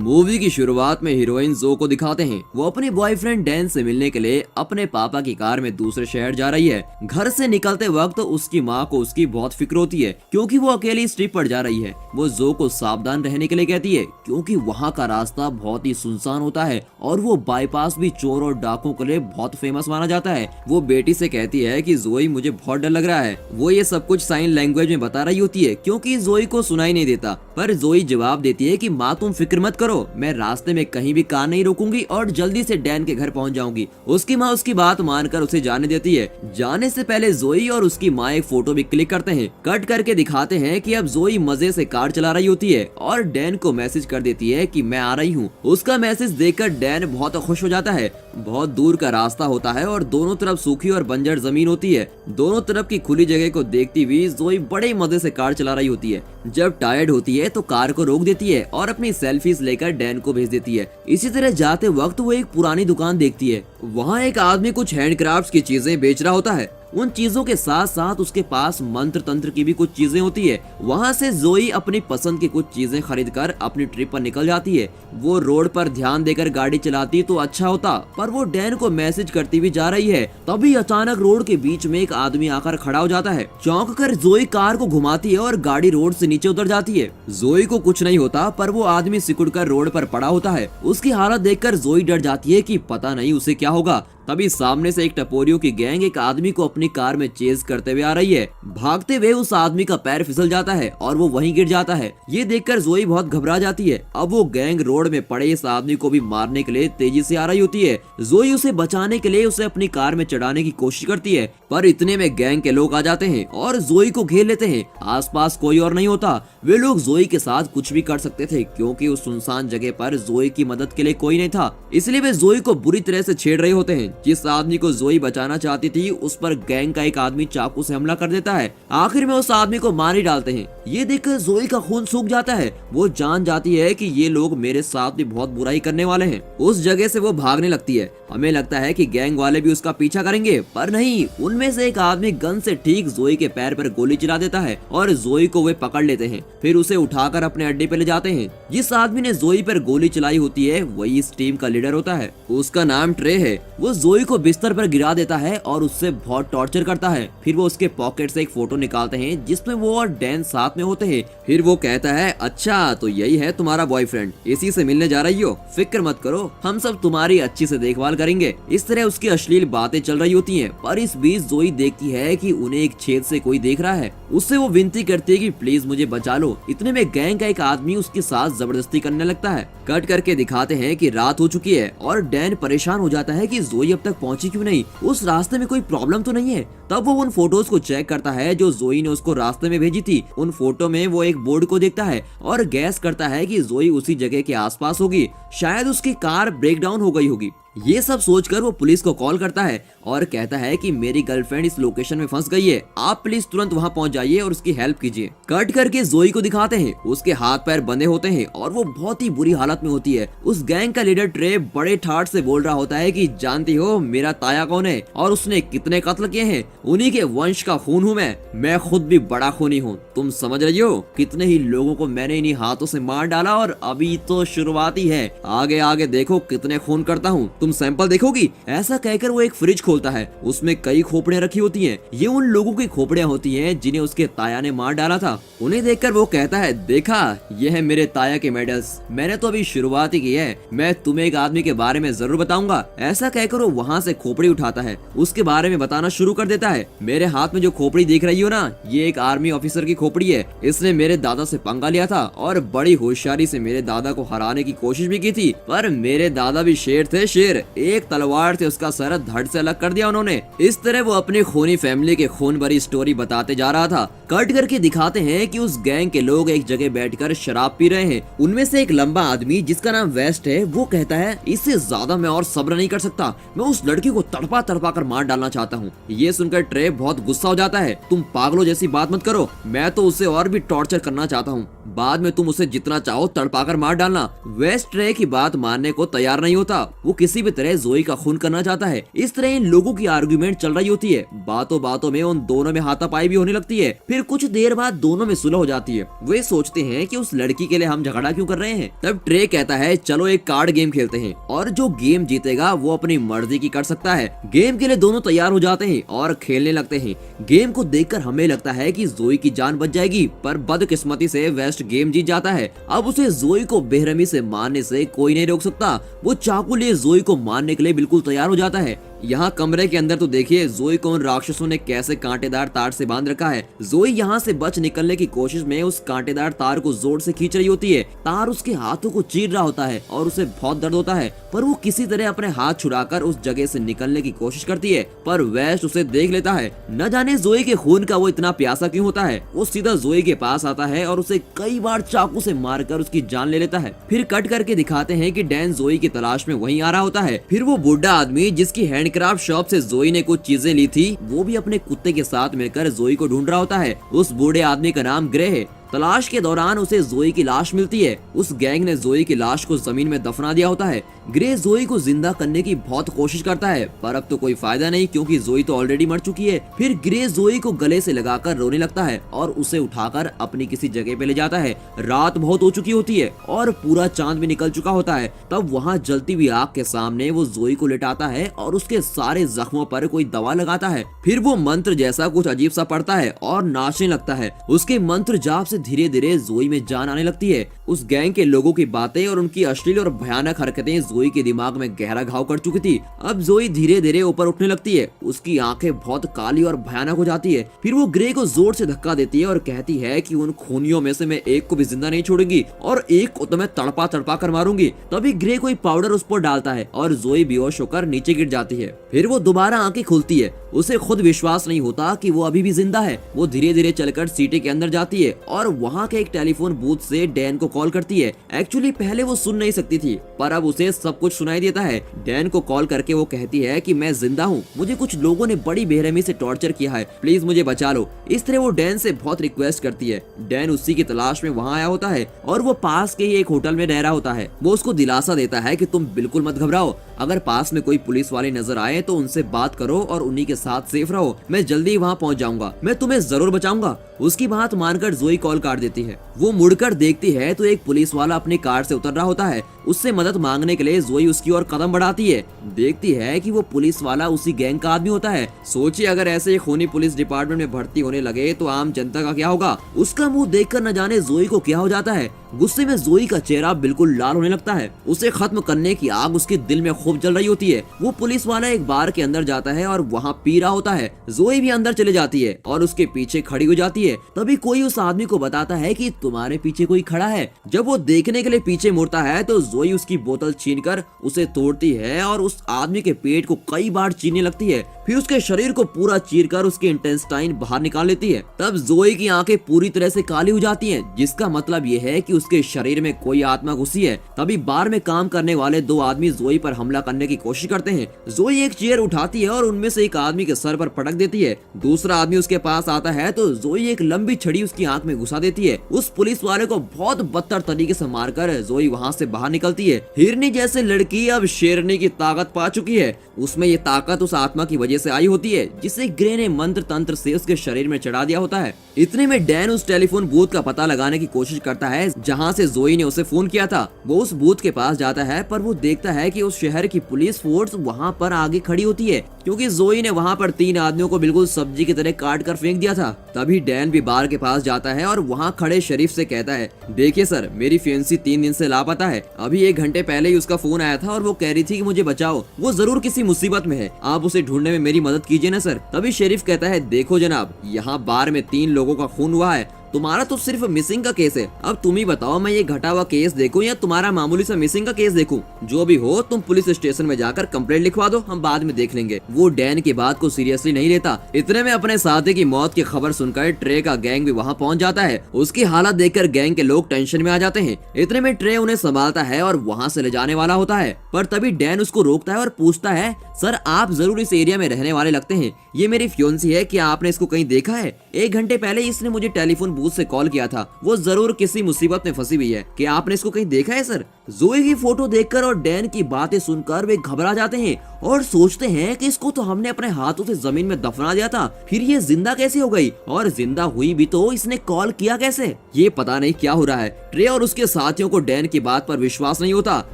Movie की शुरुआत में हीरोइन जो को दिखाते हैं। वो अपने बॉयफ्रेंड डैन से मिलने के लिए अपने पापा की कार में दूसरे शहर जा रही है। घर से निकलते वक्त उसकी माँ को उसकी बहुत फिक्र होती है क्योंकि वो अकेली इस ट्रिप पर जा रही है। वो जो को सावधान रहने के लिए कहती है क्योंकि वहाँ का रास्ता बहुत ही सुनसान होता है और वो बाईपास भी चोर और डाकुओं के लिए बहुत फेमस माना जाता है। वो बेटी से कहती है कि जोई मुझे बहुत डर लग रहा है। वो ये सब कुछ साइन लैंग्वेज में बता रही होती है क्योंकि जोई को सुनाई नहीं देता, पर जोई जवाब देती है कि माँ तुम फिक्र मत करो, मैं रास्ते में कहीं भी कार नहीं रोकूंगी और जल्दी से डैन के घर पहुंच जाऊंगी। उसकी माँ उसकी बात मानकर उसे जाने देती है। जाने से पहले जोई और उसकी माँ एक फोटो भी क्लिक करते हैं। कट करके दिखाते हैं कि अब जोई मजे से कार चला रही होती है और डैन को मैसेज कर देती है कि मैं आ रही हूँ। उसका मैसेज देखकर डैन बहुत खुश हो जाता है। बहुत दूर का रास्ता होता है और दोनों तरफ सूखी और बंजर जमीन होती है। दोनों तरफ की खुली जगह को देखती हुई जोई बड़े मजे से कार चला रही होती है। जब टायर्ड होती है तो कार को रोक देती है और अपनी सेल्फीज लेकर डैन को भेज देती है। इसी तरह जाते वक्त वो एक पुरानी दुकान देखती है। वहाँ एक आदमी कुछ हैंडक्राफ्ट की चीजें बेच रहा होता है। उन चीजों के साथ साथ उसके पास मंत्र तंत्र की भी कुछ चीजें होती है। वहाँ से जोई अपनी पसंद की कुछ चीजें खरीदकर अपनी ट्रिप पर निकल जाती है। वो रोड पर ध्यान देकर गाड़ी चलाती तो अच्छा होता, पर वो डैन को मैसेज करती हुई जा रही है। तभी अचानक रोड के बीच में एक आदमी आकर खड़ा हो जाता है। चौंक कर जोई कार को घुमाती है और गाड़ी रोड से नीचे उतर जाती है। जोई को कुछ नहीं होता, पर वो आदमी सिकुड़कर रोड पर पड़ा होता है। उसकी हालत देखकर जोई डर जाती है कि पता नहीं उसे क्या होगा। तभी सामने से एक टपोरियों की गैंग एक आदमी को अपनी कार में चेज करते हुए आ रही है। भागते हुए उस आदमी का पैर फिसल जाता है और वो वहीं गिर जाता है। ये देखकर जोई बहुत घबरा जाती है। अब वो गैंग रोड में पड़े इस आदमी को भी मारने के लिए तेजी से आ रही होती है। जोई उसे बचाने के लिए उसे अपनी कार में चढ़ाने की कोशिश करती है, पर इतने में गैंग के लोग आ जाते हैं और जोई को घेर लेते हैं। आसपास कोई और नहीं होता। वे लोग जोई के साथ कुछ भी कर सकते थे क्योंकि उस सुनसान जगह पर जोई की मदद के लिए कोई नहीं था। इसलिए वे जोई को बुरी तरह से छेड़ रहे होते हैं। जिस आदमी को जोई बचाना चाहती थी उस पर गैंग का एक आदमी चाकू से हमला कर देता है। आखिर में उस आदमी को मार ही डालते हैं। ये देखकर जोई का खून सूख जाता है। वो जान जाती है कि ये लोग मेरे साथ भी बहुत बुराई करने वाले हैं। उस जगह से वो भागने लगती है। हमें लगता है कि गैंग वाले भी उसका पीछा करेंगे, पर नहीं। उनमें से एक आदमी गन से ठीक जोई के पैर पर गोली चला देता है और जोई को वे पकड़ लेते हैं। फिर उसे उठाकर अपने अड्डे पे ले जाते हैं। जिस आदमी ने जोई पर गोली चलाई होती है वही इस टीम का लीडर होता है। उसका नाम ट्रे है। वो जोई को बिस्तर पर गिरा देता है और उससे बहुत टॉर्चर करता है। फिर वो उसके पॉकेट से एक फोटो निकालते हैं जिसमें वो और डैन साथ में होते हैं। फिर वो कहता है, अच्छा तो यही है तुम्हारा बॉयफ्रेंड, इसी से मिलने जा रही हो, फिक्र मत करो, हम सब तुम्हारी अच्छी से देखभाल करेंगे। इस तरह उसकी अश्लील बातें चल रही होती हैं, पर इस बीच जोई देखती है कि उन्हें एक छेद से कोई देख रहा है। उससे वो विनती करती है कि प्लीज मुझे बचा लो। इतने में गैंग का एक आदमी उसके साथ जबरदस्ती करने लगता है। कट करके दिखाते हैं कि रात हो चुकी है और डैन परेशान हो जाता है कि जोई अब तक पहुंची क्यों नहीं, उस रास्ते में कोई प्रॉब्लम तो नहीं है। तब वो उन फोटोज को चेक करता है जो जोई ने उसको रास्ते में भेजी थी। उन फोटो में वो एक बोर्ड को देखता है और गैस करता है कि जोई उसी जगह के आसपास होगी। शायद उसकी कार ब्रेक डाउन हो गई होगी। ये सब सोचकर वो पुलिस को कॉल करता है और कहता है कि मेरी गर्लफ्रेंड इस लोकेशन में फंस गई है, आप प्लीज तुरंत वहाँ पहुँच जाइए और उसकी हेल्प कीजिए। कट करके जोई को दिखाते हैं। उसके हाथ पैर बंधे होते हैं और वो बहुत ही बुरी हालत में होती है। उस गैंग का लीडर ट्रे बड़े ठाठ से बोल रहा होता है कि जानती हो मेरा ताया कौन है और उसने कितने कत्ल किए हैं, उन्हीं के वंश का खून हूँ मैं खुद भी बड़ा खूनी हूँ। तुम समझ रही हो कितने ही लोगों को मैंने इन्हीं हाथों से मार डाला और अभी तो शुरुआत ही है, आगे आगे देखो कितने खून करता हूँ, तुम सैंपल देखोगी। ऐसा कहकर वो एक फ्रिज खोलता है। उसमें कई खोपड़ियां रखी होती हैं। ये उन लोगों की खोपड़ियां होती हैं जिन्हें उसके ताया ने मार डाला था। उन्हें देखकर वो कहता है, देखा ये है मेरे ताया के मेडल्स, मैंने तो अभी शुरुआत ही की है, मैं तुम्हें एक आदमी के बारे में जरूर बताऊंगा। ऐसा कहकर वो वहाँ से खोपड़ी उठाता है, उसके बारे में बताना शुरू कर देता है। मेरे हाथ में जो खोपड़ी देख रही हो ना, ये एक आर्मी ऑफिसर की खोपड़ी है। इसने मेरे दादा से पंगा लिया था और बड़ी होशियारी से मेरे दादा को हराने की कोशिश भी की थी, पर मेरे दादा भी शेर थे, शेर। एक तलवार से उसका सर धड़ से अलग कर दिया उन्होंने। इस तरह वो अपनी खूनी फैमिली के खून भरी स्टोरी बताते जा रहा था। कट करके दिखाते हैं कि उस गैंग के लोग एक जगह बैठकर शराब पी रहे हैं। उनमें से एक लंबा आदमी जिसका नाम वेस्ट है, वो कहता है, इससे ज्यादा मैं और सब्र नहीं कर सकता, मैं उस लड़की को तड़पा तड़पा कर मार डालना चाहता हूँ। ये सुनकर ट्रे बहुत गुस्सा हो जाता है। तुम पागलों जैसी बात मत करो, मैं तो उसे और भी टॉर्चर करना चाहता हूँ। बाद में तुम उसे जितना चाहो तड़पाकर मार डालना। वेस्ट ट्रे की बात मानने को तैयार नहीं होता। वो किसी भी तरह जोई का खून करना चाहता है। इस तरह इन लोगों की आर्गुमेंट चल रही होती है। बातों बातों में उन दोनों में हाथापाई भी होने लगती है। फिर कुछ देर बाद दोनों में सुलह हो जाती है। वे सोचते हैं कि उस लड़की के लिए हम झगड़ा क्यों कर रहे हैं। तब ट्रे कहता है चलो एक कार्ड गेम खेलते हैं और जो गेम जीतेगा वो अपनी मर्जी की कर सकता है। गेम के लिए दोनों तैयार हो जाते हैं और खेलने लगते हैं। गेम को देखकर हमें लगता है कि जोई की जान बच जाएगी, पर बदकिस्मती से वेस्ट गेम जीत जाता है। अब उसे जोई को बेरहमी से मारने से कोई नहीं रोक सकता। वो चाकू लिए जोई को मारने के लिए बिल्कुल तैयार हो जाता है। यहाँ कमरे के अंदर तो देखिए जोई को उन राक्षसों ने कैसे कांटेदार तार से बांध रखा है। जोई यहाँ से बच निकलने की कोशिश में उस कांटेदार तार को जोर से खींच रही होती है। तार उसके हाथों को चीर रहा होता है और उसे बहुत दर्द होता है, पर वो किसी तरह अपने हाथ छुड़ाकर उस जगह से निकलने की कोशिश करती है। पर वेस्ट उसे देख लेता है। न जाने जोई के खून का वो इतना प्यासा क्यों होता है। वो सीधा जोई के पास आता है और उसे कई बार चाकू से मारकर उसकी जान ले लेता है। फिर कट करके दिखाते हैं कि डैन जोई की तलाश में वहीं आ रहा होता है। फिर वो बुढ़ा आदमी जिसकी हैंडक्राफ्ट शॉप से जोई ने कुछ चीजें ली थी, वो भी अपने कुत्ते के साथ मिलकर जोई को ढूंढ रहा होता है। उस बूढ़े आदमी का नाम ग्रे है। तलाश के दौरान उसे जोई की लाश मिलती है। उस गैंग ने जोई की लाश को जमीन में दफना दिया होता है। ग्रे जोई को जिंदा करने की बहुत कोशिश करता है, पर अब तो कोई फायदा नहीं क्योंकि जोई तो ऑलरेडी मर चुकी है। फिर ग्रे जोई को गले से लगाकर रोने लगता है और उसे उठाकर अपनी किसी जगह पे ले जाता है। रात बहुत हो चुकी होती है और पूरा चांद भी निकल चुका होता है। तब वहाँ जलती हुई आग के सामने वो जोई को लेटाता है और उसके सारे जख्मों पर कोई दवा लगाता है। फिर वो मंत्र जैसा कुछ अजीब सा पढ़ता है और नाचने लगता है। उसके मंत्र जाप से धीरे धीरे जोई में जान आने लगती है। उस गैंग के लोगों की बातें और उनकी अश्लील और भयानक हरकतें जोई के दिमाग में गहरा घाव कर चुकी थी। अब जोई धीरे धीरे ऊपर उठने लगती है। उसकी आंखें बहुत काली और भयानक हो जाती है। फिर वो ग्रे को जोर से धक्का देती है और कहती है कि उन खूनियों में से मैं एक को भी जिंदा नहीं छोड़ूंगी और एक को तो मैं तड़पा तड़पा कर मारूंगी। तभी ग्रे कोई पाउडर उस पर डालता है और जोई बेहोश होकर नीचे गिर जाती है। फिर वो दोबारा आंखें खुलती है। उसे खुद विश्वास नहीं होता कि वो अभी भी जिंदा है। वो धीरे धीरे चलकर सीटे के अंदर जाती है और वहाँ के एक टेलीफोन बूथ से डैन को कॉल करती है। एक्चुअली पहले वो सुन नहीं सकती थी, पर अब उसे सब कुछ सुनाई देता है। डैन को कॉल करके वो कहती है कि मैं जिंदा हूँ, मुझे कुछ लोगों ने बड़ी बेरहमी से टॉर्चर किया है, प्लीज मुझे बचा लो। इस तरह वो डैन से बहुत रिक्वेस्ट करती है। डैन उसी की तलाश में वहाँ आया होता है और वो पास के ही एक होटल में रह रहा होता है। वो उसको दिलासा देता है कि तुम बिल्कुल मत घबराओ, अगर पास में कोई पुलिस वाले नजर आए तो उनसे बात करो और उन्हीं के साथ सेफ रहो। मैं जल्दी वहाँ पहुँच जाऊंगा, मैं तुम्हें जरूर बचाऊंगा। उसकी बात मानकर जोई कॉल काट देती है। वो मुड़कर देखती है तो एक पुलिस वाला अपनी कार से उतर रहा होता है। उससे मदद मांगने के लिए जोई उसकी ओर कदम बढ़ाती है। देखती है कि वो पुलिस वाला उसी गैंग का आदमी होता है। सोचिए अगर ऐसे खूनी पुलिस डिपार्टमेंट में भर्ती होने लगे तो आम जनता का क्या होगा। उसका मुंह देखकर न जाने जोई को क्या हो जाता है। गुस्से में जोई का चेहरा बिल्कुल लाल होने लगता है। उसे खत्म करने की आग उसके दिल में खूब जल रही होती है। वो पुलिस वाला एक बार के अंदर जाता है और वहाँ पी रहा होता है। जोई भी अंदर चले जाती है और उसके पीछे खड़ी हो जाती है। तभी कोई उस आदमी को बताता है कि तुम्हारे पीछे कोई खड़ा है। जब वो देखने के लिए पीछे मुड़ता है तो जोई उसकी बोतल छीनकर उसे तोड़ती है और उस आदमी के पेट को कई बार चीरने लगती है। फिर उसके शरीर को पूरा चीरकर उसके इंटेस्टाइन बाहर निकाल लेती है। तब जोई की आंखें पूरी तरह से काली हो जाती हैं, जिसका मतलब ये है कि उसके शरीर में कोई आत्मा घुसी है। तभी बार में काम करने वाले दो आदमी जोई पर हमला करने की कोशिश करते हैं। जोई एक चेयर उठाती है और उनमें से एक आदमी के सर पर पटक देती है। दूसरा आदमी उसके पास आता है तो जोई एक लंबी छड़ी उसकी आंख में घुसा देती है। उस पुलिस वाले को बहुत बदतर तरीके से मारकर जोई वहाँ से बाहर निकलती है। हिरनी जैसे लड़की अब शेरनी की ताकत पा चुकी है। उसमें ये ताकत उस आत्मा की वजह से आई होती है जिसे ग्रे ने मंत्र तंत्र से उसके शरीर में चढ़ा दिया होता है। इतने में डैन उस टेलीफोन बूथ का पता लगाने की कोशिश करता है जहाँ से जोई ने उसे फोन किया था। वो उस बूथ के पास जाता है पर वो देखता है कि उस शहर की पुलिस फोर्स वहाँ पर आगे खड़ी होती है, क्योंकि जोई ने वहाँ पर 3 आदमियों को बिल्कुल सब्जी की तरह काट कर फेंक दिया था। तभी डैन भी बार के पास जाता है और वहाँ खड़े शरीफ से कहता है, देखिए सर, मेरी फियांसी 3 दिन से लापता है। अभी 1 घंटे पहले ही उसका फोन आया था और वो कह रही थी कि मुझे बचाओ, वो जरूर किसी मुसीबत में है, आप उसे ढूंढने में मेरी मदद कीजिए ना सर। तभी शरीफ कहता है, देखो जनाब, यहाँ बार में 3 लोगों का खून हुआ है, तुम्हारा तो सिर्फ मिसिंग का केस है। अब तुम ही बताओ, मैं ये घटा हुआ केस देखूं या तुम्हारा मामूली सा मिसिंग का केस देखूं? जो भी हो, तुम पुलिस स्टेशन में जाकर कंप्लेंट लिखवा दो, हम बाद में देख लेंगे। वो डैन की बात को सीरियसली नहीं लेता। इतने में अपने साथी की मौत की खबर सुनकर ट्रे का गैंग भी वहाँ पहुँच जाता है। उसकी हालत देखकर गैंग के लोग टेंशन में आ जाते हैं। इतने में ट्रे उन्हें संभालता है और वहाँ से ले जाने वाला होता है, पर तभी डैन उसको रोकता है और पूछता है, सर आप जरूर इस एरिया में रहने वाले लगते हैं, ये मेरी फियांसी है, क्या आपने इसको कहीं देखा है? 1 घंटे पहले इसने मुझे टेलीफोन बूथ से कॉल किया था वो जरूर किसी मुसीबत में फंसी हुई है। क्या आपने इसको कहीं देखा है सर? जोई की फोटो देखकर और डैन की बातें सुनकर वे घबरा जाते हैं और सोचते हैं कि इसको तो हमने अपने हाथों से जमीन में दफना दिया था, फिर ये जिंदा कैसे हो गई, और जिंदा हुई भी तो इसने कॉल किया कैसे? ये पता नहीं क्या हो रहा है। ट्रे और उसके साथियों को डैन की बात पर विश्वास नहीं होता,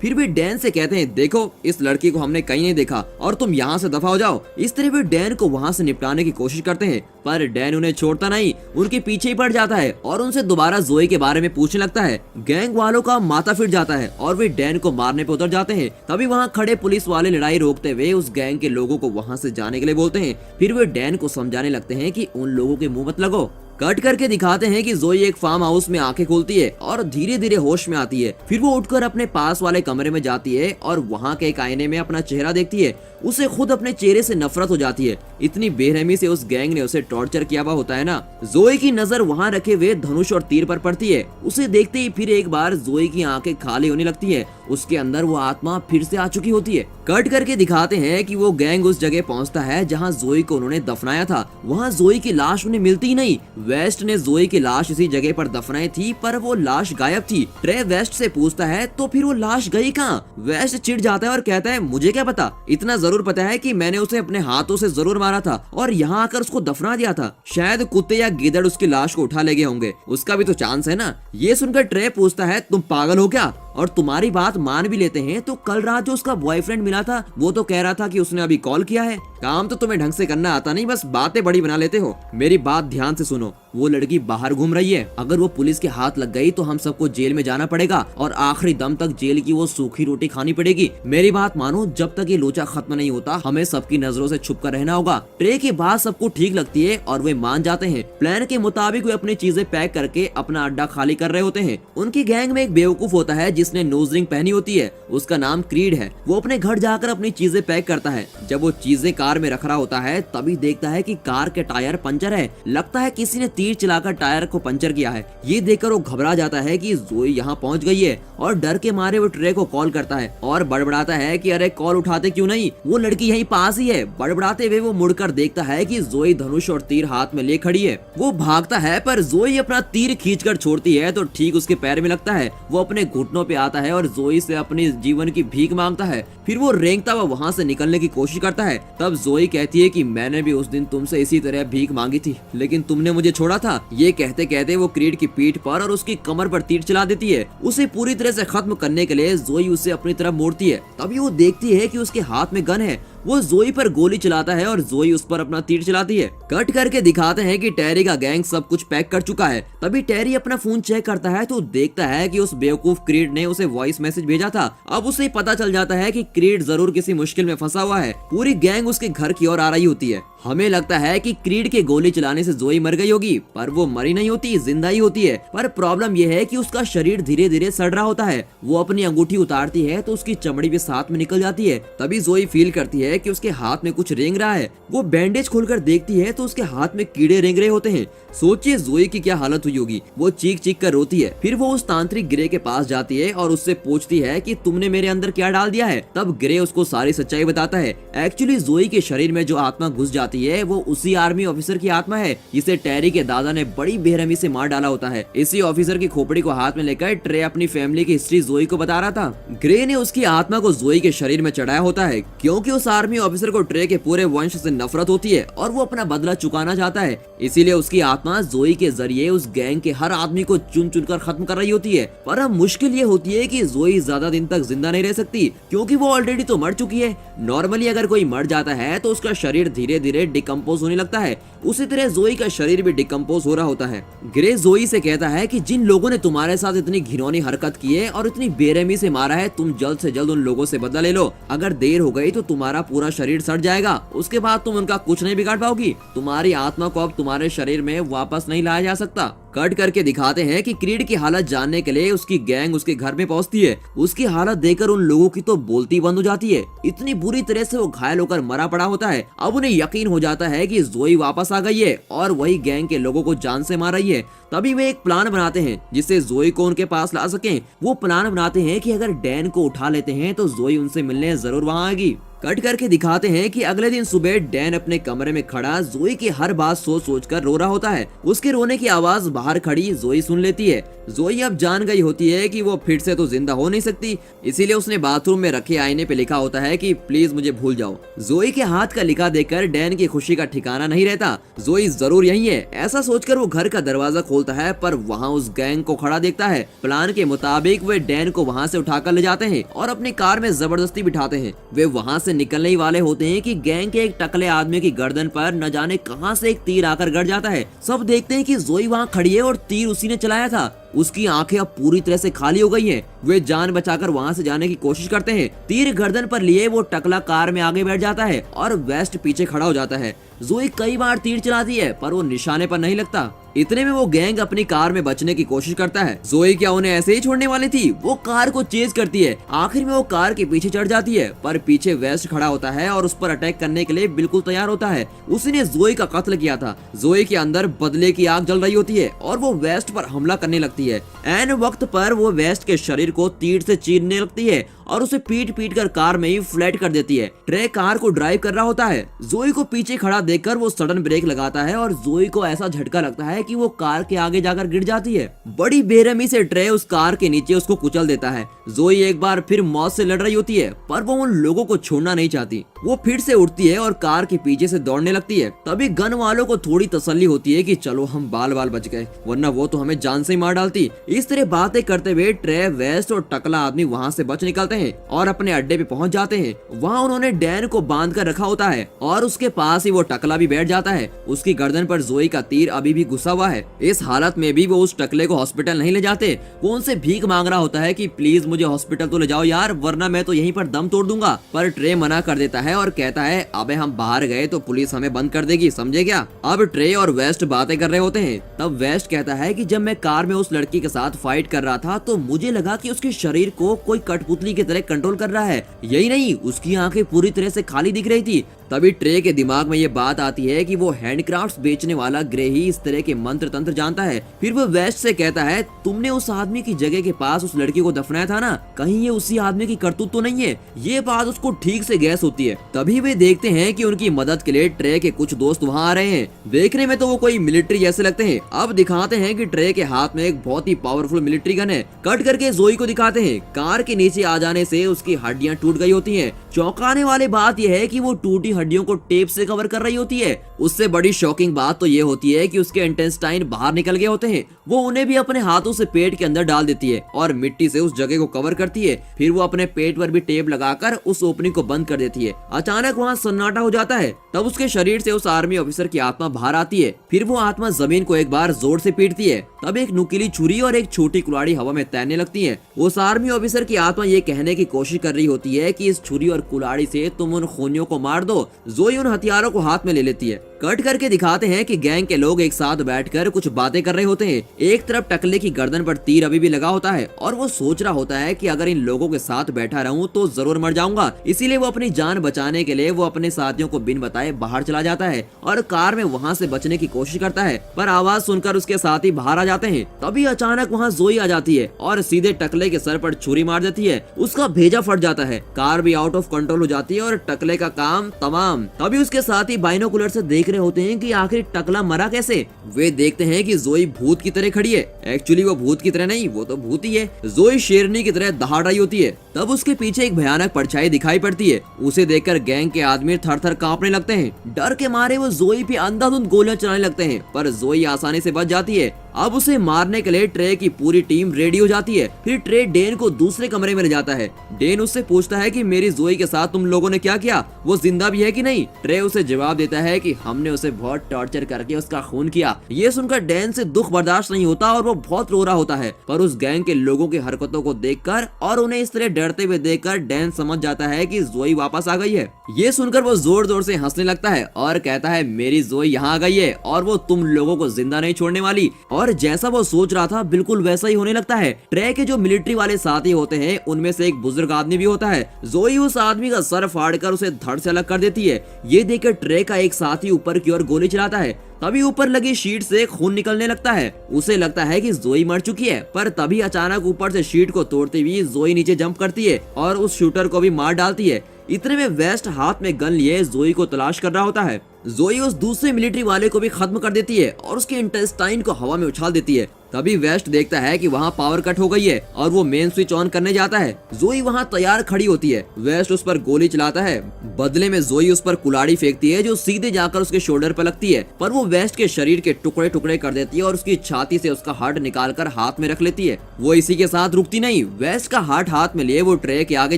फिर भी डैन से कहते हैं देखो इस लड़की को हमने कहीं नहीं देखा और तुम यहाँ से दफा हो जाओ। इस तरह वे डैन को वहाँ से निपटाने की कोशिश करते हैं, पर डैन उन्हें छोड़ता नहीं, उनके पीछे ही पड़ जाता है और उनसे दोबारा जोई के बारे में पूछने लगता है। गैंग वालों का माथा फिर जाता है और वे डैन को मारने पे उतर जाते हैं। तभी वहाँ खड़े पुलिस वाले लड़ाई रोकते हुए उस गैंग के लोगों को वहाँ से जाने के लिए बोलते हैं। फिर वे डैन को समझाने लगते हैं कि उन लोगों के मुंह मत लगो। कट करके दिखाते हैं कि जोई एक फार्म हाउस में आंखें खोलती है और धीरे धीरे होश में आती है। फिर वो उठकर अपने पास वाले कमरे में जाती है और वहाँ के एक आईने में अपना चेहरा देखती है। उसे खुद अपने चेहरे से नफरत हो जाती है, इतनी बेरहमी से उस गैंग ने उसे टॉर्चर किया हुआ होता है ना। जोई की नजर वहाँ रखे हुए धनुष और तीर पर पड़ती है। उसे देखते ही फिर एक बार जोई की आंखें खाली होने लगती है, उसके अंदर वो आत्मा फिर से आ चुकी होती है। कट करके दिखाते हैं कि वो गैंग उस जगह पहुंचता है जहां जोई को उन्होंने दफनाया था। वहां जोई की लाश उन्हें मिलती ही नहीं। वेस्ट ने जोई की लाश इसी जगह पर दफनाई थी, पर वो लाश गायब थी। ट्रे वेस्ट से पूछता है तो फिर वो लाश गई कहाँ? वेस्ट चिढ़ जाता है और कहता है मुझे क्या पता, इतना जरूर पता है कि मैंने उसे अपने हाथों से जरूर मारा था और यहाँ आकर उसको दफना दिया था। शायद कुत्ते या गिदड़ उसकी लाश को उठा ले गए होंगे, उसका भी तो चांस है ना। ये सुनकर ट्रे पूछता है तुम पागल हो क्या? और तुम्हारी बात मान भी लेते हैं तो कल रात जो उसका बॉयफ्रेंड मिला था वो तो कह रहा था कि उसने अभी कॉल किया है। काम तो तुम्हें ढंग से करना आता नहीं, बस बातें बड़ी बना लेते हो। मेरी बात ध्यान से सुनो, वो लड़की बाहर घूम रही है, अगर वो पुलिस के हाथ लग गई तो हम सबको जेल में जाना पड़ेगा और आखिरी दम तक जेल की वो सूखी रोटी खानी पड़ेगी। मेरी बात मानो, जब तक ये लोचा खत्म नहीं होता हमें सबकी नजरों से छुप कर रहना होगा। ट्रे की बात सबको ठीक लगती है और वे मान जाते हैं। प्लान के मुताबिक वे अपनी चीजें पैक करके अपना अड्डा खाली कर रहे होते हैं। उनकी गैंग में एक बेवकूफ होता है जिसने नोज रिंग पहनी होती है, उसका नाम क्रीड है। वो अपने घर जाकर अपनी चीजें पैक करता है। जब वो चीजें कार में रख रहा होता है तभी देखता है कि कार के टायर पंचर है। लगता है किसी ने तीर चलाकर टायर को पंचर किया है। ये देखकर वो घबरा जाता है कि जोई यहाँ पहुँच गई है और डर के मारे वो ट्रे को कॉल करता है और बड़बड़ाता है कि अरे कॉल उठाते क्यों नहीं, वो लड़की यहीं पास ही है। बड़बड़ाते हुए वो मुड़कर देखता है कि जोई धनुष और तीर हाथ में ले खड़ी है। वो भागता है पर जोई अपना तीर खींचकर छोड़ती है तो ठीक उसके पैर में लगता है। वो अपने घुटनों पे आता है और जोई से अपने जीवन की भीख मांगता है। फिर वो रेंगता हुआ वहाँ से निकलने की कोशिश करता है। तब जोई कहती है कि मैंने भी उस दिन तुमसे इसी तरह भीख मांगी थी, लेकिन तुमने मुझे छोड़ा था। ये कहते कहते वो क्रीड की पीठ पर और उसकी कमर पर तीर चला देती है। उसे पूरी तरह से खत्म करने के लिए जोई उसे अपनी तरफ मोड़ती है। तभी वो देखती है कि उसके हाथ में गन है। वो जोई पर गोली चलाता है और जोई उस पर अपना तीर चलाती है। कट करके दिखाते हैं कि टेरी का गैंग सब कुछ पैक कर चुका है। तभी टेरी अपना फोन चेक करता है तो देखता है कि उस बेवकूफ क्रीड ने उसे वॉइस मैसेज भेजा था। अब उसे पता चल जाता है कि क्रीड जरूर किसी मुश्किल में फंसा हुआ है। पूरी गैंग उसके घर की ओर आ रही होती है। हमें लगता है कि क्रीड के गोली चलाने से जोई मर गई होगी, पर वो मरी नहीं होती, जिंदा ही होती है। पर प्रॉब्लम यह है कि उसका शरीर धीरे धीरे सड़ रहा होता है। वो अपनी अंगूठी उतारती है तो उसकी चमड़ी भी साथ में निकल जाती है। तभी जोई फील करती है कि उसके हाथ में कुछ रेंग रहा है। वो बैंडेज खोलकर देखती है तो उसके हाथ में कीड़े रेंग रहे होते हैं। सोचिए जोई की क्या हालत हुई होगी। वो चीख चीख कर रोती है। फिर वो उस तांत्रिक ग्रे के पास जाती है और उससे पूछती है कि तुमने मेरे अंदर क्या डाल दिया है। तब ग्रे उसको सारी सच्चाई बताता है। एक्चुअली जोई के शरीर में जो आत्मा घुस जाती है वो उसी आर्मी ऑफिसर की आत्मा है जिसे टेरी के दादा ने बड़ी बेरहमी से मार डाला होता है। इसी ऑफिसर की खोपड़ी को हाथ में लेकर ट्रे अपनी फैमिली की हिस्ट्री जोई को बता रहा था। ग्रे ने उसकी आत्मा को जोई के शरीर में चढ़ाया होता है क्योंकि उस आर्मी ऑफिसर को ट्रे के पूरे वंश से नफरत होती है और वो अपना बदला चुकाना चाहता है। इसीलिए उसकी आत्मा जोई के जरिए उस गैंग के हर आदमी को चुन चुन कर खत्म कर रही होती है। पर अब मुश्किल ये होती है कि जोई ज्यादा दिन तक जिंदा नहीं रह सकती क्योंकि वो ऑलरेडी तो मर चुकी है। नॉर्मली अगर कोई मर जाता है तो उसका शरीर धीरे धीरे डिकम्पोज होने लगता है, उसी तरह जोई का शरीर भी डिकम्पोज हो रहा होता है। ग्रे जोई से कहता है कि जिन लोगों ने तुम्हारे साथ इतनी घिनौनी हरकत की है और इतनी बेरहमी से मारा है, तुम जल्द से जल्द उन लोगों से बदला ले लो। अगर देर हो गई तो तुम्हारा पूरा शरीर सड़ जाएगा, उसके बाद तुम उनका कुछ नहीं बिगाड़ पाओगी। तुम्हारी आत्मा को अब तुम्हारे शरीर में वापस नहीं लाया जा सकता। कट करके दिखाते हैं कि क्रीड की हालत जानने के लिए उसकी गैंग उसके घर में पहुंचती है। उसकी हालत देखकर उन लोगों की तो बोलती बंद हो जाती है। इतनी बुरी तरह से वो घायल होकर मरा पड़ा होता है। अब उन्हें यकीन हो जाता है कि जोई वापस आ गई है और वही गैंग के लोगों को जान से मार रही है। तभी वे एक प्लान बनाते हैं जिससे जोई को उनके पास ला सकें। वो प्लान बनाते हैं कि अगर डैन को उठा लेते हैं तो जोई उनसे मिलने जरूर वहाँ आएगी। कट करके दिखाते हैं कि अगले दिन सुबह डैन अपने कमरे में खड़ा जोई की हर बात सोच सोच कर रो रहा होता है। उसके रोने की आवाज बाहर खड़ी जोई सुन लेती है। जोई अब जान गई होती है कि वो फिर से तो जिंदा हो नहीं सकती, इसीलिए उसने बाथरूम में रखे आईने पे लिखा होता है कि प्लीज मुझे भूल जाओ। जोई के हाथ का लिखा देखकर डैन की खुशी का ठिकाना नहीं रहता। जोई जरूर यही है, ऐसा सोचकर वो घर का दरवाजा खोलता है, पर वहाँ उस गैंग को खड़ा देखता है। प्लान के मुताबिक वे डैन को वहाँ से उठाकर ले जाते हैं और अपनी कार में जबरदस्ती बिठाते हैं। वे वहाँ से निकलने ही वाले होते हैं कि गैंग के एक टकले आदमी की गर्दन पर न जाने कहां से एक तीर आकर गड़ जाता है। सब देखते हैं कि जोई वहाँ खड़ी है और तीर उसी ने चलाया था। उसकी आंखें अब पूरी तरह से खाली हो गई हैं। वे जान बचाकर वहां से जाने की कोशिश करते हैं। तीर गर्दन पर लिए वो टकला कार में आगे बैठ जाता है और वेस्ट पीछे खड़ा हो जाता है। जोई कई बार तीर चलाती है पर वो निशाने पर नहीं लगता। इतने में वो गैंग अपनी कार में बचने की कोशिश करता है। जोई क्या उन्हें ऐसे ही छोड़ने वाली थी? वो कार को चेज करती है। आखिर में वो कार के पीछे चढ़ जाती है, पर पीछे वेस्ट खड़ा होता है और उस पर अटैक करने के लिए बिल्कुल तैयार होता है। उसने जोई का कत्ल किया था। जोई के अंदर बदले की आग जल रही होती है और वो वेस्ट पर हमला करने लगती है। ऐन वक्त पर वो वेस्ट के शरीर को तीर से चीरने लगती है और उसे पीट पीट कर कार में ही फ्लैट कर देती है। ट्रे कार को ड्राइव कर रहा होता है। जोई को पीछे खड़ा देखकर वो सडन ब्रेक लगाता है और जोई को ऐसा झटका लगता है कि वो कार के आगे जाकर गिर जाती है। बड़ी बेरहमी से ट्रे उस कार के नीचे उसको कुचल देता है। जोई एक बार फिर मौत से लड़ रही होती है, पर वो उन लोगों को छोड़ना नहीं चाहती। वो फिर से उठती है और कार के पीछे से दौड़ने लगती है। तभी गन वालों को थोड़ी तसल्ली होती है कि चलो हम बाल बाल बच गए, वरना वो तो हमें जान से ही मार डालती। इस तरह बातें करते हुए ट्रे, वेस्ट और टकला आदमी वहाँ से बच निकलते हैं और अपने अड्डे पे पहुंच जाते हैं। वहाँ उन्होंने डैन को बांध कर रखा होता है और उसके पास ही वो टकला भी बैठ जाता है। उसकी गर्दन पर जोई का तीर अभी भी घुसा हुआ है। इस हालत में भी वो उस टकले को हॉस्पिटल नहीं ले जाते। वो उनसे भीख मांग रहा होता है कि प्लीज मुझे हॉस्पिटल तो ले जाओ यार, वरना मैं तो यहीं पर दम तोड़ दूंगा। पर ट्रे मना कर देता है और कहता है अबे हम बाहर गए तो पुलिस हमें बंद कर देगी, समझे क्या? अब ट्रे और वेस्ट बातें कर रहे होते हैं। तब वेस्ट कहता है कि जब मैं कार में उस लड़की के साथ फाइट कर रहा था तो मुझे लगा कि उसके शरीर को कोई कठपुतली की तरह कंट्रोल कर रहा है। यही नहीं, उसकी आंखें पूरी तरह से खाली दिख रही थी। तभी ट्रे के दिमाग में ये बात आती है कि वो हैंडक्राफ्ट्स बेचने वाला ग्रे ही इस तरह के मंत्र तंत्र जानता है। फिर वो वेस्ट से कहता है तुमने उस आदमी की जगह के पास उस लड़की को दफनाया था ना, कहीं ये उसी आदमी की करतूत तो नहीं है? ये बात उसको ठीक से गैस होती है। तभी वे देखते हैं कि उनकी मदद के लिए ट्रे के कुछ दोस्त वहाँ आ रहे हैं। देखने में तो वो कोई मिलिट्री जैसे लगते हैं। अब दिखाते हैं कि ट्रे के हाथ में एक बहुत ही पावरफुल मिलिट्री गन है। कट करके जोई को दिखाते हैं। कार के नीचे आ जाने से उसकी हड्डियां टूट गई होती हैं। चौंकाने वाली बात यह है कि वो टूटी हड्डियों को टेप से कवर कर रही होती है। उससे बड़ी शॉकिंग बात तो ये होती है कि उसके इंटेस्टाइन बाहर निकल गए होते हैं। वो उन्हें भी अपने हाथों से पेट के अंदर डाल देती है और मिट्टी से उस जगह को कवर करती है। फिर वो अपने पेट पर भी टेप लगाकर उस ओपनिंग को बंद कर देती है। अचानक वहाँ सन्नाटा हो जाता है। तब उसके शरीर से उस आर्मी ऑफिसर की आत्मा बाहर आती है। फिर वो आत्मा जमीन को एक बार जोर से पीटती है। तब एक नुकीली छुरी और एक छोटी कुल्हाड़ी हवा में तैरने लगती है। उस आर्मी ऑफिसर की आत्मा ये कहने की कोशिश कर रही होती है कि इस छुरी और कुल्हाड़ी से तुम उन खूनियों को मार दो। जोई उन हथियारों को हाथ में ले लेती है। कट करके दिखाते हैं कि गैंग के लोग एक साथ बैठकर कुछ बातें कर रहे होते हैं। एक तरफ टकले की गर्दन पर तीर अभी भी लगा होता है और वो सोच रहा होता है कि अगर इन लोगों के साथ बैठा रहूं तो जरूर मर जाऊंगा। इसीलिए वो अपनी जान बचाने के लिए वो अपने साथियों को बिन बताए बाहर चला जाता है और कार में वहाँ से बचने की कोशिश करता है। पर आवाज सुनकर उसके साथी बाहर आ जाते हैं। तभी अचानक वहाँ जोई आ जाती है और सीधे टकले के सर पर छुरी मार देती है। उसका भेजा फट जाता है। कार भी आउट ऑफ कंट्रोल हो जाती है और टकले का काम तमाम। तभी उसके साथी बाइनोकुलर से देख रहे होते हैं कि आखिर टकला मरा कैसे। वे देखते हैं कि जोई भूत की तरह खड़ी है। एक्चुअली वो भूत की तरह नहीं, वो तो भूत ही है। जोई शेरनी की तरह दहाड़ रही होती है। तब उसके पीछे एक भयानक परछाई दिखाई पड़ती है। उसे देखकर गैंग के आदमी थर थर कांपने लगते हैं। डर के मारे वो जोई पे अंधाधुंध गोलियां चलाने लगते हैं, पर जोई आसानी से बच जाती है। अब उसे मारने के लिए ट्रे की पूरी टीम रेडी हो जाती है। फिर ट्रे डेन को दूसरे कमरे में ले जाता है। डेन उससे पूछता है कि मेरी जोई के साथ तुम लोगों ने क्या किया, वो जिंदा भी है कि नहीं? ट्रे उसे जवाब देता है कि हमने उसे बहुत टॉर्चर करके उसका खून किया। ये सुनकर डेन से दुख बर्दाश्त नहीं होता और वो बहुत रो रहा होता है। पर उस गैंग के लोगों की हरकतों को देखकर और उन्हें इस तरह डरते हुए देखकर डेन समझ जाता है कि जोई वापस आ गई है। ये सुनकर वो जोर जोर से हंसने लगता है और कहता है मेरी जोई यहाँ आ गई है और वो तुम लोगों को जिंदा नहीं छोड़ने वाली। और जैसा वो सोच रहा था बिल्कुल वैसा ही होने लगता है। ट्रे के जो मिलिट्री वाले साथी होते हैं उनमें से एक बुजुर्ग आदमी भी होता है। जोई उस आदमी का सर फाड़कर उसे धड़ से अलग कर देती है। ये देखकर ट्रे का एक साथी ऊपर की ओर गोली चलाता है। तभी ऊपर लगी शीट से खून निकलने लगता है। उसे लगता है कि जोई मर चुकी है, पर तभी अचानक ऊपर से शीट को तोड़ते हुए जोई नीचे जंप करती है और उस शूटर को भी मार डालती है। इतने में वेस्ट हाथ में गन लिए जोई को तलाश कर रहा होता है। जोई उस दूसरे मिलिट्री वाले को भी खत्म कर देती है और उसके इंटेस्टाइन को हवा में उछाल देती है। तभी वेस्ट देखता है कि वहाँ पावर कट हो गई है और वो मेन स्विच ऑन करने जाता है। जोई वहाँ तैयार खड़ी होती है। वेस्ट उस पर गोली चलाता है। बदले में जोई उस पर कुल्हाड़ी फेंकती है जो सीधे जाकर उसके शोल्डर पर लगती है, पर वो वेस्ट के शरीर के टुकड़े टुकड़े कर देती है और उसकी छाती से उसका हार्ट निकालकर हाथ में रख लेती है। वो इसी के साथ रुकती नहीं, वेस्ट का हार्ट हाथ में लिए वो ट्रे के आगे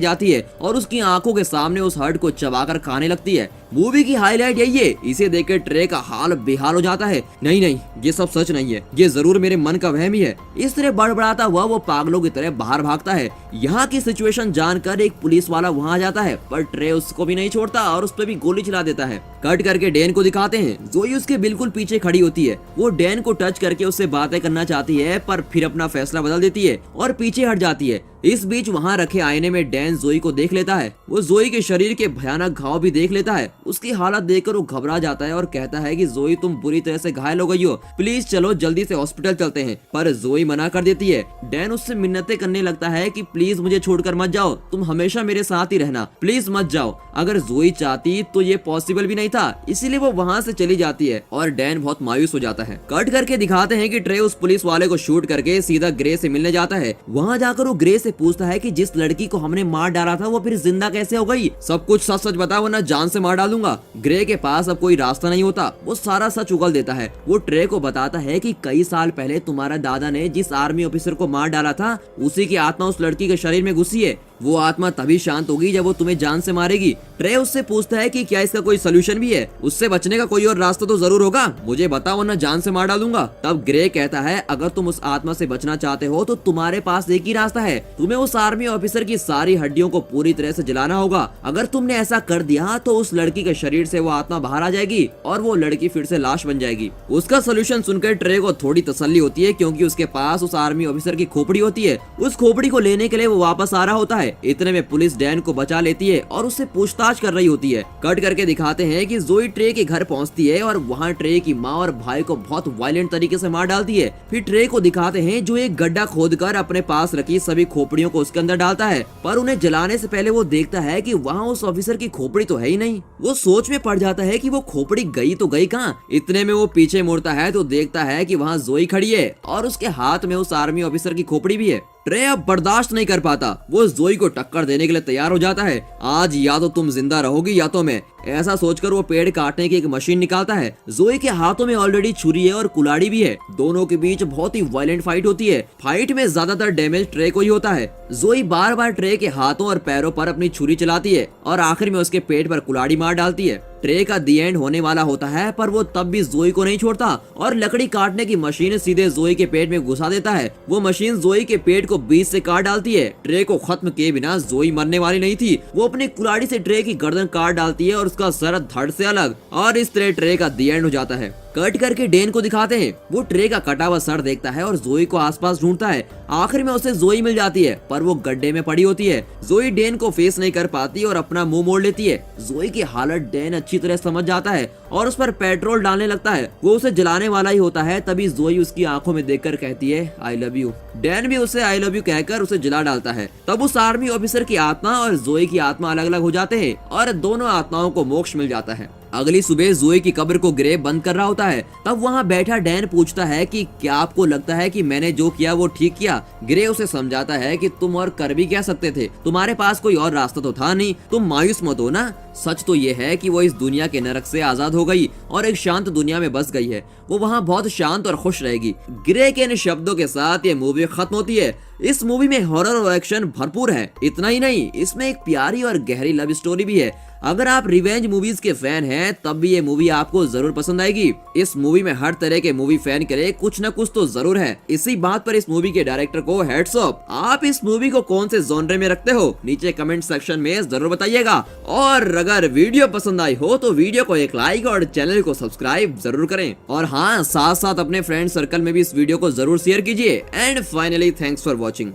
जाती है और उसकी आंखों के सामने उस हार्ट को चबाकर खाने लगती है। मूवी की हाईलाइट यही है। इसे देखकर ट्रे का हाल बेहाल हो जाता है। नहीं नहीं, ये सब सच नहीं है, ये जरूर मेरे मन का वहम ही है। इस तरह बड़बड़ाता हुआ वो पागलों की तरह बाहर भागता है। यहाँ की सिचुएशन जानकर एक पुलिस वाला वहाँ आ जाता है, पर ट्रे उसको भी नहीं छोड़ता और उस पर भी गोली चला देता है। कट करके डैन को दिखाते हैं। जोई उसके बिल्कुल पीछे खड़ी होती है। वो डैन को टच करके उससे बातें करना चाहती है, पर फिर अपना फैसला बदल देती है और पीछे हट जाती है। इस बीच वहाँ रखे आईने में डैन जोई को देख लेता है। वो जोई के शरीर के भयानक घाव भी देख लेता है। उसकी हालत देखकर वो घबरा जाता है और कहता है कि जोई तुम बुरी तरह से घायल हो गई हो, प्लीज चलो जल्दी से हॉस्पिटल चलते हैं। पर जोई मना कर देती है। डैन उससे मिन्नतें करने लगता है कि प्लीज मुझे छोड़कर मत जाओ, तुम हमेशा मेरे साथ ही रहना, प्लीज मत जाओ। अगर जोई चाहती तो ये पॉसिबल भी नहीं था, इसीलिए वो वहाँ से चली जाती है और डैन बहुत मायूस हो जाता है। कट करके दिखाते हैं कि ट्रे उस पुलिस वाले को शूट करके सीधा ग्रे से मिलने जाता है। वहाँ जाकर वो ग्रे से पूछता है कि जिस लड़की को हमने मार डाला था वो फिर जिंदा कैसे हो गई, सब कुछ सच सच बता वरना जान से मार डालूंगा। ग्रे के पास अब कोई रास्ता नहीं होता, वो सारा सच उगल देता है। वो ट्रे को बताता है कि कई साल पहले तुम्हारा दादा ने जिस आर्मी ऑफिसर को मार डाला था उसी की आत्मा उस लड़की के शरीर में घुसी है। वो आत्मा तभी शांत होगी जब वो तुम्हें जान से मारेगी। ट्रे उससे पूछता है कि क्या इसका कोई सोल्यूशन भी है, उससे बचने का कोई और रास्ता तो जरूर होगा, मुझे बताओ वरना जान से मार डालूंगा। तब ग्रे कहता है अगर तुम उस आत्मा से बचना चाहते हो तो तुम्हारे पास एक ही रास्ता है, तुम्हें उस आर्मी ऑफिसर की सारी हड्डियों को पूरी तरह से जलाना होगा। अगर तुमने ऐसा कर दिया तो उस लड़की के शरीर से वो आत्मा बाहर आ जाएगी और वो लड़की फिर से लाश बन जाएगी। उसका सोल्यूशन सुनकर ट्रे को थोड़ी तसल्ली होती है क्योंकि उसके पास उस आर्मी ऑफिसर की खोपड़ी होती है। उस खोपड़ी को लेने के लिए वो वापस आ रहा होता है। इतने में पुलिस डैन को बचा लेती है और उससे पूछताछ कर रही होती है। कट करके दिखाते हैं कि जोई ट्रे के घर पहुंचती है और वहां ट्रे की माँ और भाई को बहुत वायलेंट तरीके से मार डालती है। फिर ट्रे को दिखाते हैं जो एक गड्ढा खोदकर अपने पास रखी सभी खोपड़ियों को उसके अंदर डालता है, पर उन्हें जलाने से पहले वो देखता है कि वहाँ उस ऑफिसर की खोपड़ी तो है ही नहीं। वो सोच में पड़ जाता है कि वो खोपड़ी गई तो गई कहाँ। इतने में वो पीछे मुड़ता है तो देखता है कि वहाँ जोई खड़ी है और उसके हाथ में उस आर्मी ऑफिसर की खोपड़ी भी है। ट्रे अब बर्दाश्त नहीं कर पाता, वो जोई को टक्कर देने के लिए तैयार हो जाता है। आज या तो तुम जिंदा रहोगी या तो मैं, ऐसा सोचकर वो पेड़ काटने की एक मशीन निकालता है। जोई के हाथों में ऑलरेडी छुरी है और कुल्हाड़ी भी है। दोनों के बीच बहुत ही वायलेंट फाइट होती है। फाइट में ज्यादातर डैमेज ट्रे को ही होता है। जोई बार बार ट्रे के हाथों और पैरों पर अपनी छुरी चलाती है और आखिर में उसके पेट पर कुल्हाड़ी मार डालती है। ट्रे का दी एंड होने वाला होता है, पर वो तब भी जोई को नहीं छोड़ता और लकड़ी काटने की मशीन सीधे जोई के पेट में घुसा देता है। वो मशीन जोई के पेट को बीच से काट डालती है। ट्रे को खत्म किए बिना जोई मरने वाली नहीं थी। वो अपनी कुल्हाड़ी से ट्रे की गर्दन काट डालती है और उसका सर धड़ से अलग, और इस तरह ट्रे का दी एंड हो जाता है। कट करके डैन को दिखाते हैं। वो ट्रे का कटा हुआ सर देखता है और जोई को आसपास ढूंढता है। आखिर में उसे जोई मिल जाती है, पर वो गड्ढे में पड़ी होती है। जोई डैन को फेस नहीं कर पाती और अपना मुंह मोड़ लेती है। जोई की हालत डैन अच्छी तरह समझ जाता है और उस पर पेट्रोल डालने लगता है। वो उसे जलाने वाला ही होता है, तभी जोई उसकी आंखों में देखकर कहती है आई लव यू। डैन भी उसे आई लव यू कहकर उसे जला डालता है। तब उस आर्मी ऑफिसर की आत्मा और जोई की आत्मा अलग अलग हो जाते हैं और दोनों आत्माओं को मोक्ष मिल जाता है। अगली सुबह जोई की कब्र को ग्रे बंद कर रहा होता है। तब वहाँ बैठा डैन पूछता है कि क्या आपको लगता है कि मैंने जो किया वो ठीक किया। ग्रे उसे समझाता है कि तुम और कर भी क्या सकते थे, तुम्हारे पास कोई और रास्ता तो था नहीं, तुम मायूस मत हो ना। सच तो ये है कि वो इस दुनिया के नरक से आजाद हो गई और एक शांत दुनिया में बस गई है। वो वहाँ बहुत शांत और खुश रहेगी। ग्रे के इन शब्दों के साथ ये मूवी खत्म होती है। इस मूवी में हॉरर और एक्शन भरपूर है। इतना ही नहीं, इसमें एक प्यारी और गहरी लव स्टोरी भी है। अगर आप रिवेंज मूवीज के फैन हैं तब भी ये मूवी आपको जरूर पसंद आएगी। इस मूवी में हर तरह के मूवी फैन के लिए कुछ न कुछ तो जरूर है। इसी बात पर इस मूवी के डायरेक्टर को हैट्स ऑफ। आप इस मूवी को कौन से जॉनरे में रखते हो नीचे कमेंट सेक्शन में जरूर बताइएगा। और अगर वीडियो पसंद आई हो तो वीडियो को एक लाइक और चैनल को सब्सक्राइब जरूर करें। और हाँ, साथ साथ अपने फ्रेंड सर्कल में भी इस वीडियो को जरूर शेयर कीजिए। And finally thanks for watching.